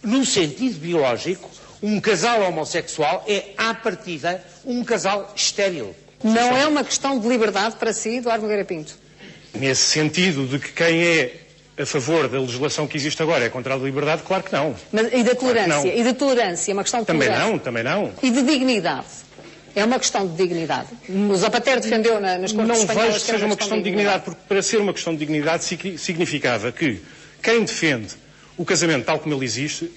No sentido biológico, um casal homossexual é, à partida, um casal estéril. Não é uma questão de liberdade para si, Eduardo Nogueira Pinto? Nesse sentido de que quem é a favor da legislação que existe agora é contra a liberdade, claro que não. Mas, e da tolerância? Claro e da tolerância? É uma questão de tolerância? Também não. E de dignidade? É uma questão de dignidade. O Zapatero defendeu nas Cortes Espanholas... Não vejo que seja uma questão de dignidade, porque para ser uma questão de dignidade significava que quem defende o casamento tal como ele existe,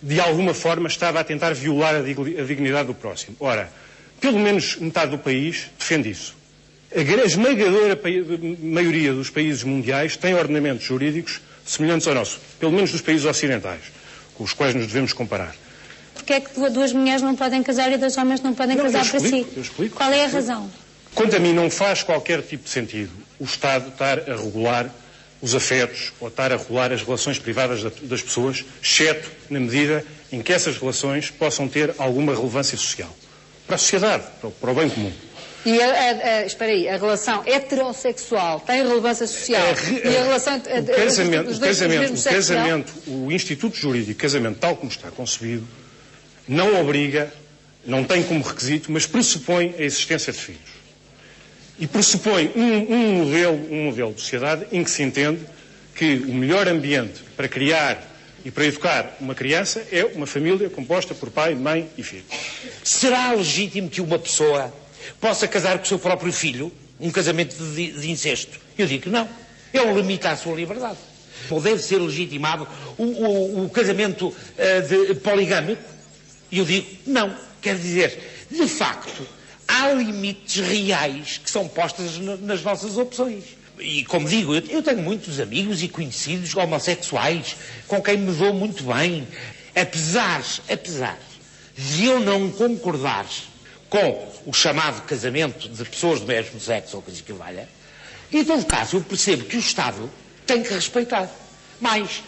de alguma forma estava a tentar violar a dignidade do próximo. Ora, pelo menos metade do país defende isso. A esmagadora maioria dos países mundiais tem ordenamentos jurídicos semelhantes ao nosso, pelo menos dos países ocidentais, com os quais nos devemos comparar. Porque é que duas mulheres não podem casar e dois homens não podem casar para si? Eu explico. Qual é a razão? Quanto a mim, não faz qualquer tipo de sentido o Estado estar a regular os afetos ou estar a regular as relações privadas das pessoas, exceto na medida em que essas relações possam ter alguma relevância social. Para a sociedade, para o bem comum. E espera aí, a relação heterossexual tem relevância social? E a relação... O casamento, o Instituto Jurídico casamento, tal como está concebido, não obriga, não tem como requisito, mas pressupõe a existência de filhos. E pressupõe um modelo de sociedade em que se entende que o melhor ambiente para criar e para educar uma criança é uma família composta por pai, mãe e filho. Será legítimo que uma pessoa possa casar com o seu próprio filho, um casamento de incesto? Eu digo que não. É um limite à sua liberdade. Ou deve ser legitimado o casamento poligâmico? E eu digo não. Quer dizer, de facto, há limites reais que são postos nas nossas opções. E, como digo, eu tenho muitos amigos e conhecidos homossexuais com quem me dou muito bem. Apesar de eu não concordar com o chamado casamento de pessoas do mesmo sexo ou coisa que valha, em todo caso eu percebo que o Estado tem que respeitar. Mas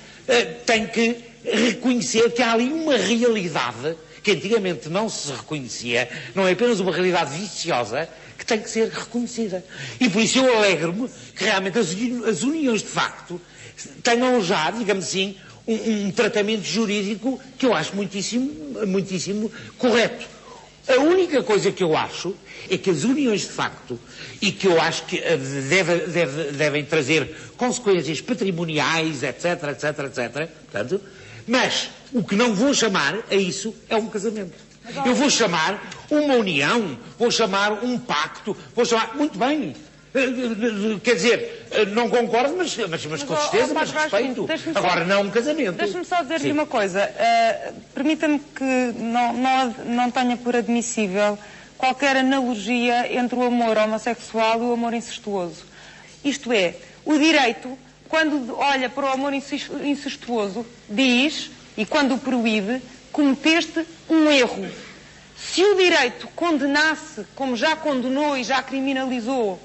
tem que reconhecer que há ali uma realidade que antigamente não se reconhecia, não é apenas uma realidade viciosa, que tem que ser reconhecida. E por isso eu alegro-me que realmente as uniões de facto tenham já, digamos assim, um tratamento jurídico que eu acho muitíssimo correto. A única coisa que eu acho é que as uniões de facto, e que eu acho que devem trazer consequências patrimoniais, etc, portanto, mas o que não vou chamar a isso é um casamento. Eu vou chamar uma união, vou chamar um pacto, vou chamar... Muito bem. Quer dizer, não concordo, mas com certeza, mas respeito. Agora, não um casamento. Deixa-me só dizer-lhe uma coisa. Permita-me que não tenha por admissível qualquer analogia entre o amor homossexual e o amor incestuoso. Isto é, o direito, quando olha para o amor incestuoso, diz, e quando o proíbe, cometeste um erro. Se o direito condenasse, como já condenou e já criminalizou,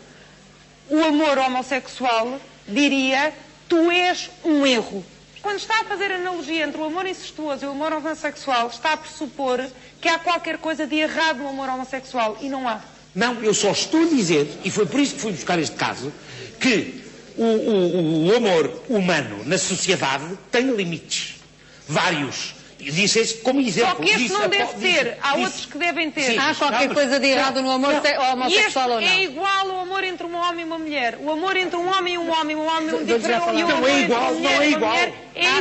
o amor homossexual, diria, tu és um erro. Quando está a fazer analogia entre o amor incestuoso e o amor homossexual, está a pressupor que há qualquer coisa de errado no amor homossexual, e não há. Não, eu só estou a dizer, e foi por isso que fui buscar este caso, que o amor humano na sociedade tem limites. Vários. Disse esse como exemplo. Só que este não deve ter. Há outros que devem ter. Sim, há qualquer coisa de errado no amor homossexual ou não? É igual ao amor entre um homem e uma mulher. O amor entre um homem e um homem diferente. Não é igual, não é igual.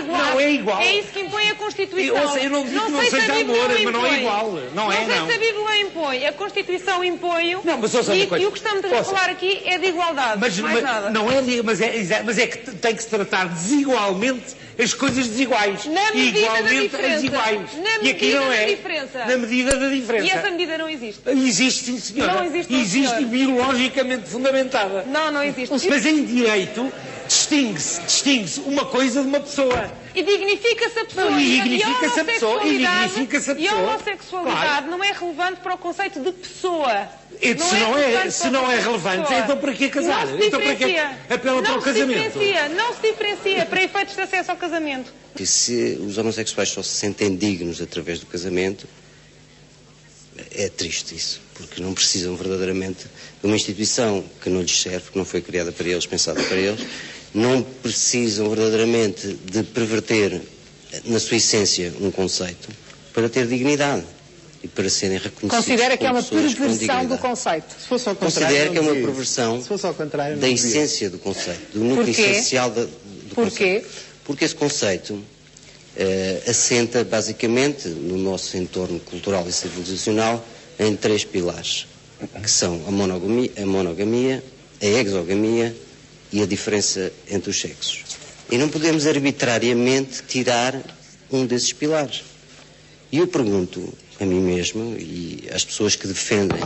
Não é igual. É isso que impõe a Constituição. Eu não digo que não seja amor, mas não é igual. Não é, não. Não sei se a Bíblia impõe. A Constituição impõe. Não, mas ouça uma coisa. E o que estamos a falar aqui é de igualdade. Mais nada. Não é, mas é que tem que se tratar desigualmente as coisas desiguais. Na medida da diferença. Desiguais. Na medida da diferença. Na medida da diferença. E essa medida não existe. Existe, sim, senhora. Não existe, existe biologicamente fundamentada. Não existe. Mas em direito distingue-se uma coisa de uma pessoa. E dignifica-se a pessoa. E dignifica-se a pessoa. E a homossexualidade claro. Não é relevante para o conceito de pessoa. Se não é relevante, então para que casar? Então para que apela para o casamento? Não se diferencia para efeitos de acesso ao casamento. E se os homossexuais só se sentem dignos através do casamento, é triste isso, porque não precisam verdadeiramente de uma instituição que não lhes serve, que não foi criada para eles, pensada para eles, não precisam verdadeiramente de perverter na sua essência, um conceito para ter dignidade e para serem reconhecidos. Considera que é uma pessoas com perversão do conceito? Se fosse ao contrário, Considero que é uma não perversão Se fosse ao contrário, da não dizia. essência do conceito, do núcleo essencial do Porquê? conceito. Porque esse conceito assenta basicamente no nosso entorno cultural e civilizacional em 3 pilares, que são a monogamia, a exogamia e a diferença entre os sexos. E não podemos arbitrariamente tirar um desses pilares. E eu pergunto a mim mesmo e às pessoas que defendem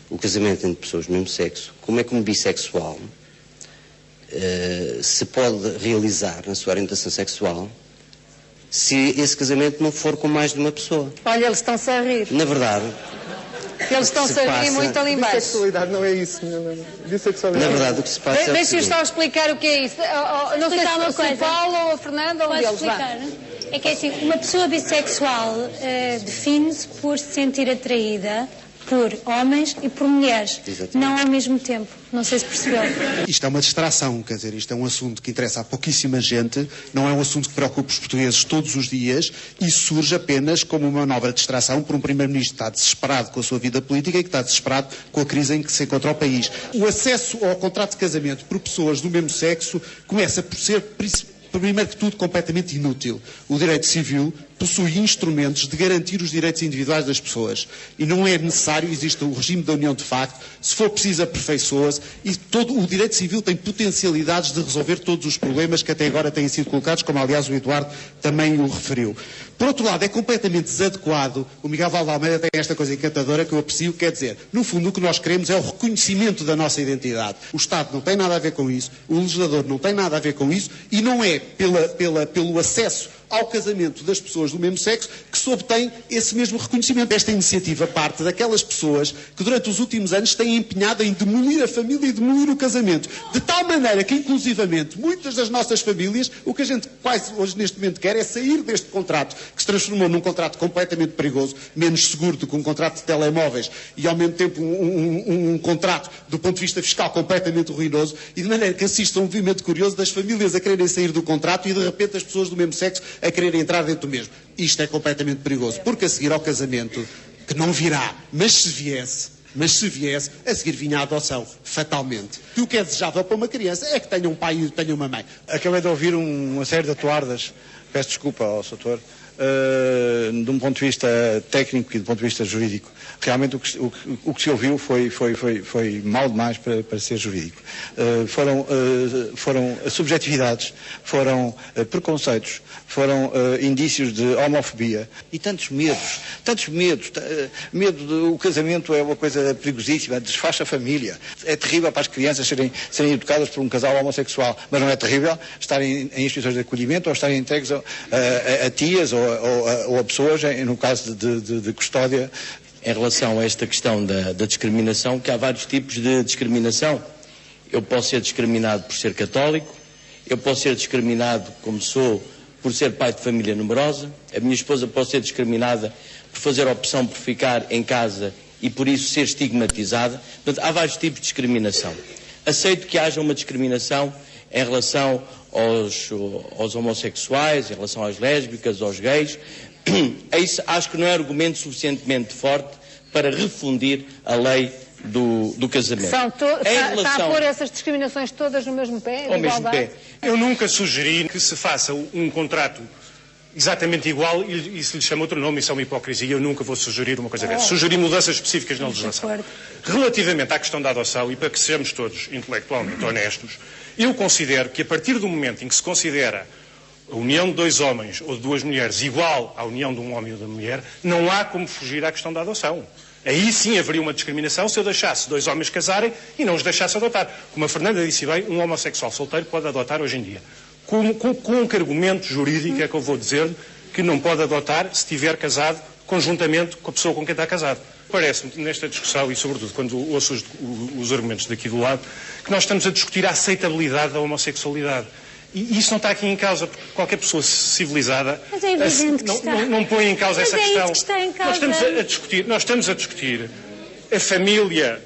o casamento entre pessoas do mesmo sexo, como é que um bissexual se pode realizar na sua orientação sexual se esse casamento não for com mais de uma pessoa? Olha, eles estão-se a rir. Na verdade, Eles estão-se a rir muito ali embaixo. Bissexualidade não é isso. Bissexualidade. na verdade o que se passa é o Deixa-me seguinte. só explicar o que é isso. Não sei Explicar uma se o coisa. Paulo ou a Fernanda ou um Posso deles. Vá. explicar? É que é assim, uma pessoa bissexual define-se por se sentir atraída por homens e por mulheres, Exatamente. não ao mesmo tempo. Não sei se percebeu. Isto é uma distração, quer dizer, isto é um assunto que interessa a pouquíssima gente, não é um assunto que preocupa os portugueses todos os dias e surge apenas como uma nova distração por um primeiro-ministro que está desesperado com a sua vida política e que está desesperado com a crise em que se encontra o país. O acesso ao contrato de casamento por pessoas do mesmo sexo começa por ser, primeiro que tudo, completamente inútil. O direito civil possui instrumentos de garantir os direitos individuais das pessoas. E não é necessário, existe o regime da união de facto, se for preciso aperfeiçoa-se, e todo o direito civil tem potencialidades de resolver todos os problemas que até agora têm sido colocados, como aliás o Eduardo também o referiu. Por outro lado, é completamente desadequado, o Miguel Valde-Almeida tem esta coisa encantadora que eu aprecio, quer dizer, no fundo o que nós queremos é o reconhecimento da nossa identidade. O Estado não tem nada a ver com isso, o legislador não tem nada a ver com isso, e não é pelo acesso ao casamento das pessoas do mesmo sexo que se obtém esse mesmo reconhecimento. Esta iniciativa parte daquelas pessoas que durante os últimos anos têm empenhado em demolir a família e demolir o casamento. De tal maneira que, inclusivamente, muitas das nossas famílias, o que a gente quase hoje neste momento quer é sair deste contrato, que se transformou num contrato completamente perigoso, menos seguro do que um contrato de telemóveis e, ao mesmo tempo, um contrato, do ponto de vista fiscal, completamente ruinoso, e de maneira que assiste a um movimento curioso das famílias a quererem sair do contrato e, de repente, as pessoas do mesmo sexo a querer entrar dentro do mesmo. Isto é completamente perigoso, porque a seguir ao casamento, que não virá, mas se viesse, a seguir vinha a adoção, fatalmente. E o que é desejável para uma criança é que tenha um pai e tenha uma mãe. Acabei de ouvir uma série de atoardas, peço desculpa ao Soutor, de um ponto de vista técnico e do ponto de vista jurídico. Realmente o que se ouviu foi mal demais para ser jurídico. Foram subjetividades, foram preconceitos, foram indícios de homofobia e tantos medos. Medo do casamento é uma coisa perigosíssima, desfaz a família. É terrível para as crianças serem educadas por um casal homossexual, mas não é terrível estarem em instituições de acolhimento ou estarem entregues a tias ou a pessoas, no caso de custódia. Em relação a esta questão da discriminação, que há vários tipos de discriminação. Eu posso ser discriminado por ser católico, eu posso ser discriminado, como sou, por ser pai de família numerosa, a minha esposa pode ser discriminada por fazer a opção por ficar em casa e por isso ser estigmatizada. Portanto, há vários tipos de discriminação. Aceito que haja uma discriminação em relação aos homossexuais, em relação às lésbicas, aos gays. Isso acho que não é argumento suficientemente forte para refundir a lei do casamento. Está a pôr essas discriminações todas no mesmo pé? Ao mesmo pé. Eu nunca sugeri que se faça um contrato exatamente igual e se lhe chama outro nome, isso é uma hipocrisia. Eu nunca vou sugerir uma coisa dessas. Sugeri mudanças específicas na legislação. Relativamente à questão da adoção, e para que sejamos todos intelectualmente honestos, eu considero que a partir do momento em que se considera a união de 2 homens ou de 2 mulheres igual à união de um homem ou de uma mulher, não há como fugir à questão da adoção. Aí sim haveria uma discriminação se eu deixasse 2 homens casarem e não os deixasse adotar. Como a Fernanda disse bem, um homossexual solteiro pode adotar hoje em dia. Com que argumento jurídico é que eu vou dizer que não pode adotar se estiver casado conjuntamente com a pessoa com quem está casado? Parece-me, nesta discussão, e sobretudo quando ouço os argumentos daqui do lado, que nós estamos a discutir a aceitabilidade da homossexualidade. E isso não está aqui em causa, porque qualquer pessoa civilizada não põe em causa essa questão. Que está em causa. Nós estamos a discutir a família,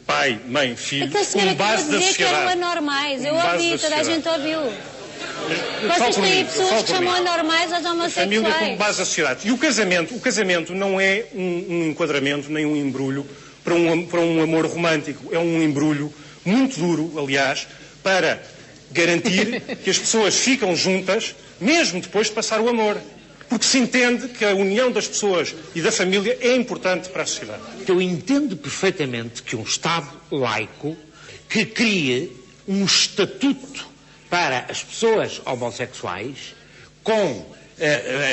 pai, mãe, filho, como base da sociedade. Que eram anormais. Eu ouvi, toda a gente ouviu. Vocês têm pessoas que chamam anormais aos homossexuais. A família como base da sociedade. E o casamento não é um enquadramento nem um embrulho para um amor romântico. É um embrulho muito duro, aliás, para garantir que as pessoas ficam juntas, mesmo depois de passar o amor. Porque se entende que a união das pessoas e da família é importante para a sociedade. Eu entendo perfeitamente que um Estado laico que crie um estatuto para as pessoas homossexuais com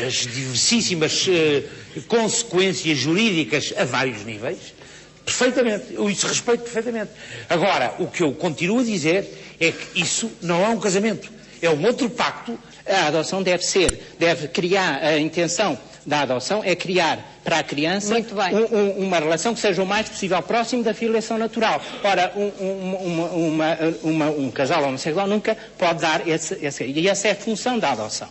as diversíssimas consequências jurídicas a vários níveis, perfeitamente, eu isso respeito perfeitamente. Agora, o que eu continuo a dizer é que isso não é um casamento, é um outro pacto. A adoção deve criar, a intenção da adoção é criar para a criança uma relação que seja o mais possível próximo da filiação natural. Ora, um casal homossexual nunca pode dar e essa é a função da adoção.